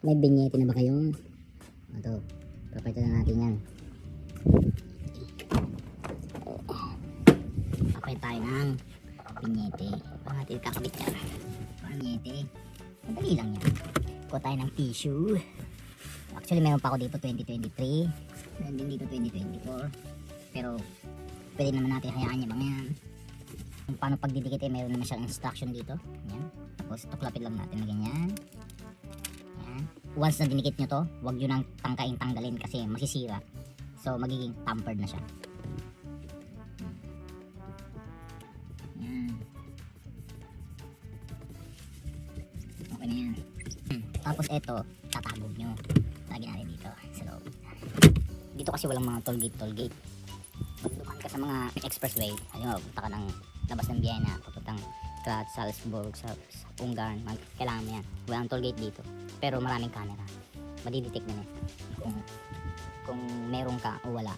May binyete na ba kayo? Ito, papalitan na natin yan. Papalit tayo ng binyete. Paano natin kakabit yan? Binyete. Madali lang yan. Kuha tayo ng tissue. Actually, meron pa ako dito 2023. Meron din dito 2024. Pero, pwede naman natin hayaan yung mga yan. Kung paano pagdidikit meron naman siyang instruction dito. Yan. Tapos, tuklapin lang natin na ganyan. Once na dinikit nyo to, huwag nyo nang tangkain tanggalin kasi masisira. So magiging tampered na siya. Yan. Okay na yan. Tapos ito, tatago nyo. Lagyan natin dito sa loob. Dito kasi walang mga tollgate. Pag dumaan ka sa mga expressway, ayun, punta ka ng labas ng Vienna, papuntang Graz, Salzburg, sa Ungarn, kailangan mo yan. Walang tollgate dito. Pero maraming camera. Madidetect na kung meron ka o wala.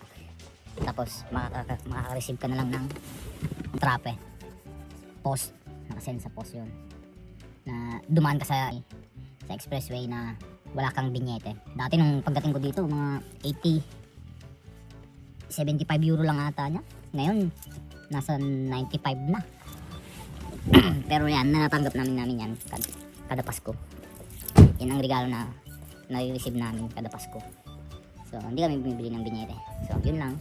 Tapos makaka-receive ka na lang ng trape. Post. Nakasend sa post yun. Na dumaan ka sa expressway na wala kang binyete. Dati nung pagdating ko dito, mga 75 euro lang ata niya. Ngayon, nasa 95 na. Pero yan, natanggap namin yan kada Pasko. Yan ang regalo na nare-receive namin kada Pasko. So, hindi kami bumibili ng binyete. So, yun lang.